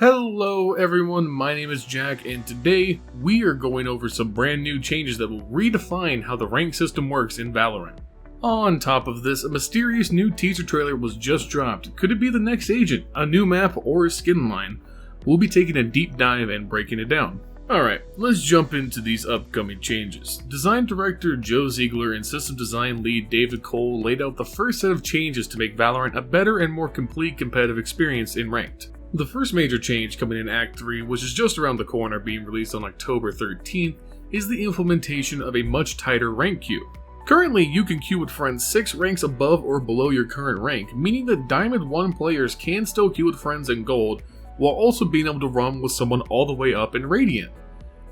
Hello everyone, my name is Jack, and today we are going over some brand new changes that will redefine how the rank system works in Valorant. On top of this, a mysterious new teaser trailer was just dropped. Could it be the next agent, a new map, or a skin line? We'll be taking a deep dive and breaking it down. Alright, let's jump into these upcoming changes. Design Director Joe Ziegler and System Design Lead David Cole laid out the first set of changes to make Valorant a better and more complete competitive experience in Ranked. The first major change coming in Act 3, which is just around the corner being released on October 13th, is the implementation of a much tighter rank queue. Currently, you can queue with friends 6 ranks above or below your current rank, meaning that Diamond 1 players can still queue with friends in Gold, while also being able to run with someone all the way up in Radiant.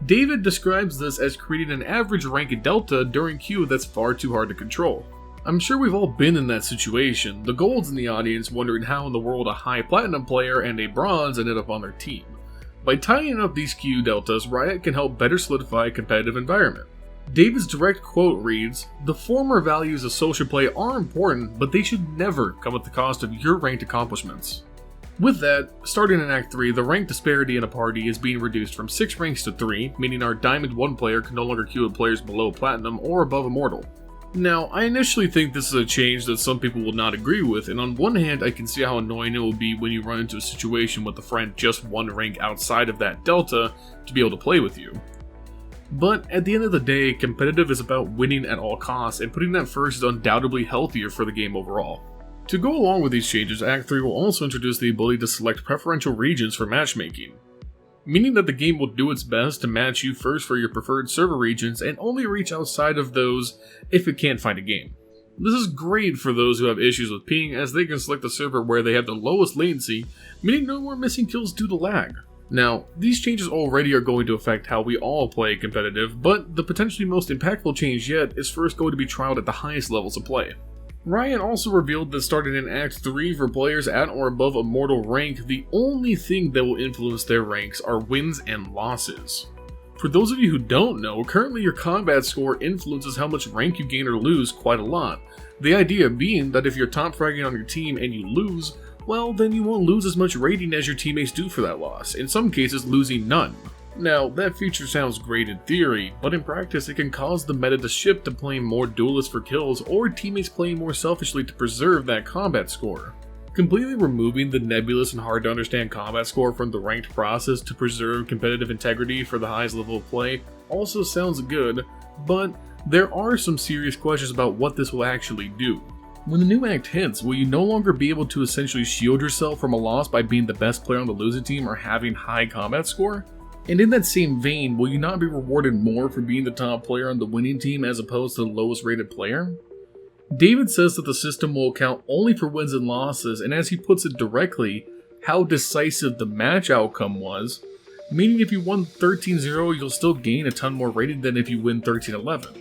David describes this as creating an average rank delta during queue that's far too hard to control. I'm sure we've all been in that situation, the golds in the audience wondering how in the world a high platinum player and a bronze ended up on their team. By tying up these queue deltas, Riot can help better solidify a competitive environment. David's direct quote reads, "The former values of social play are important, but they should never come at the cost of your ranked accomplishments." With that, starting in Act 3, the rank disparity in a party is being reduced from 6 ranks to 3, meaning our Diamond 1 player can no longer queue with players below Platinum or above Immortal. Now, I initially think this is a change that some people will not agree with, and on one hand I can see how annoying it will be when you run into a situation with a friend just one rank outside of that delta to be able to play with you. But at the end of the day, competitive is about winning at all costs, and putting that first is undoubtedly healthier for the game overall. To go along with these changes, Act 3 will also introduce the ability to select preferential regions for matchmaking, meaning that the game will do its best to match you first for your preferred server regions and only reach outside of those if it can't find a game. This is great for those who have issues with ping, as they can select the server where they have the lowest latency, meaning no more missing kills due to lag. Now, these changes already are going to affect how we all play competitive, but the potentially most impactful change yet is first going to be trialed at the highest levels of play. Riot also revealed that starting in Act 3 for players at or above Immortal rank, the only thing that will influence their ranks are wins and losses. For those of you who don't know, currently your combat score influences how much rank you gain or lose quite a lot. The idea being that if you're top fragging on your team and you lose, well then you won't lose as much rating as your teammates do for that loss, in some cases losing none. Now, that feature sounds great in theory, but in practice it can cause the meta to shift to playing more duelists for kills or teammates playing more selfishly to preserve that combat score. Completely removing the nebulous and hard to understand combat score from the ranked process to preserve competitive integrity for the highest level of play also sounds good, but there are some serious questions about what this will actually do. When the new act hits, will you no longer be able to essentially shield yourself from a loss by being the best player on the losing team or having high combat score? And in that same vein, will you not be rewarded more for being the top player on the winning team as opposed to the lowest rated player? David says that the system will account only for wins and losses, and as he puts it directly, how decisive the match outcome was, meaning if you won 13-0, you'll still gain a ton more rating than if you win 13-11.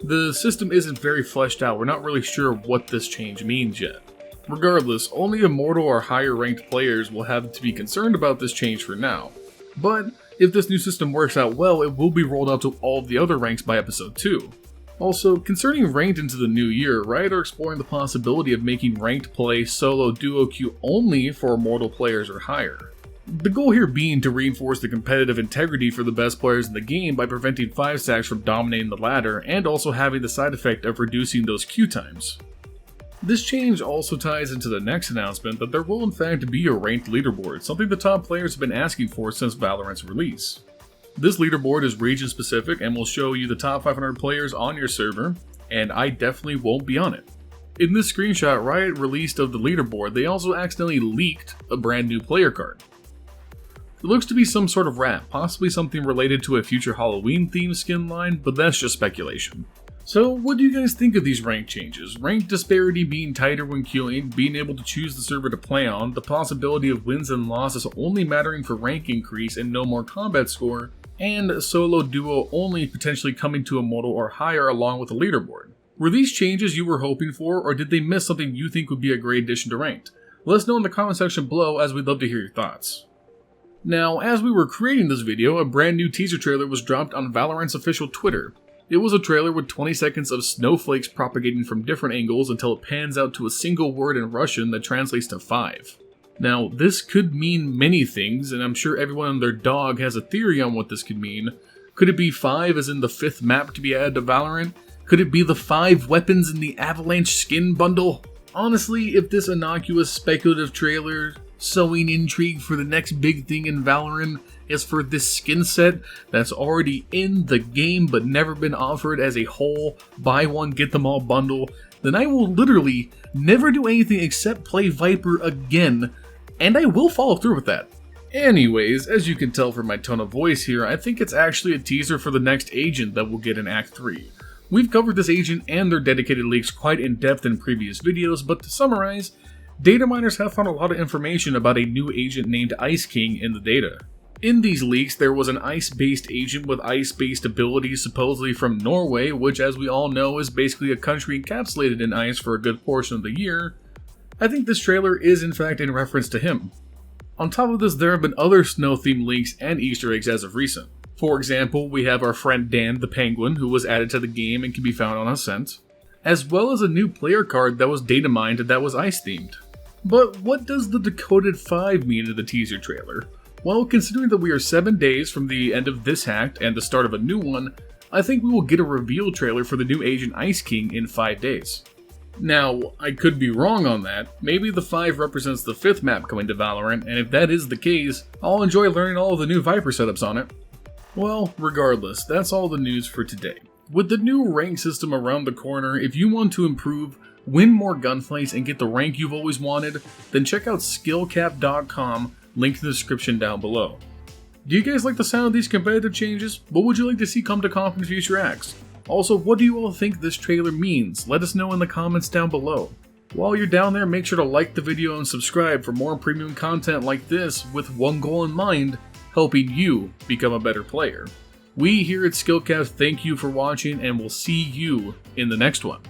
The system isn't very fleshed out, we're not really sure what this change means yet. Regardless, only Immortal or higher ranked players will have to be concerned about this change for now. But if this new system works out well, it will be rolled out to all of the other ranks by episode 2. Also, concerning ranked into the new year, Riot are exploring the possibility of making ranked play solo duo queue only for Immortal players or higher. The goal here being to reinforce the competitive integrity for the best players in the game by preventing 5 stacks from dominating the ladder, and also having the side effect of reducing those queue times. This change also ties into the next announcement that there will in fact be a ranked leaderboard, something the top players have been asking for since Valorant's release. This leaderboard is region specific and will show you the top 500 players on your server, and I definitely won't be on it. In this screenshot Riot released of the leaderboard, they also accidentally leaked a brand new player card. It looks to be some sort of wrap, possibly something related to a future Halloween themed skin line, but that's just speculation. So what do you guys think of these rank changes? Rank disparity being tighter when queuing, being able to choose the server to play on, the possibility of wins and losses only mattering for rank increase and no more combat score, and solo duo only potentially coming to Immortal or higher along with the leaderboard. Were these changes you were hoping for, or did they miss something you think would be a great addition to Ranked? Let us know in the comment section below, as we'd love to hear your thoughts. Now, as we were creating this video, a brand new teaser trailer was dropped on Valorant's official Twitter. It was a trailer with 20 seconds of snowflakes propagating from different angles until it pans out to a single word in Russian that translates to 5. Now, this could mean many things, and I'm sure everyone and their dog has a theory on what this could mean. Could it be 5 as in the 5th map to be added to Valorant? Could it be the 5 weapons in the Avalanche skin bundle? Honestly, if this innocuous speculative trailer sowing intrigue for the next big thing in Valorant is for this skin set that's already in the game but never been offered as a whole buy one get them all bundle, then I will literally never do anything except play Viper again, and I will follow through with that. Anyways, as you can tell from my tone of voice here, I think it's actually a teaser for the next agent that we'll get in Act 3. We've covered this agent and their dedicated leaks quite in depth in previous videos, but to summarize, data miners have found a lot of information about a new agent named Ice King in the data. In these leaks, there was an ice-based agent with ice-based abilities supposedly from Norway, which as we all know is basically a country encapsulated in ice for a good portion of the year. I think this trailer is in fact in reference to him. On top of this, there have been other snow-themed leaks and Easter eggs as of recent. For example, we have our friend Dan the Penguin, who was added to the game and can be found on Ascent, as well as a new player card that was data mined that was ice-themed. But what does the Decoded 5 mean in the teaser trailer? Well, considering that we are 7 days from the end of this act and the start of a new one, I think we will get a reveal trailer for the new agent Ice King in 5 days. Now, I could be wrong on that. Maybe the 5 represents the 5th map coming to Valorant, and if that is the case, I'll enjoy learning all of the new Viper setups on it. Well, regardless, that's all the news for today. With the new rank system around the corner, if you want to improve, win more gunfights, and get the rank you've always wanted, then check out SkillCapped.com, link in the description down below. Do you guys like the sound of these competitive changes? What would you like to see come to comp in future acts? Also, what do you all think this trailer means? Let us know in the comments down below. While you're down there, make sure to like the video and subscribe for more premium content like this with one goal in mind, helping you become a better player. We here at SkillCapped thank you for watching, and we'll see you in the next one.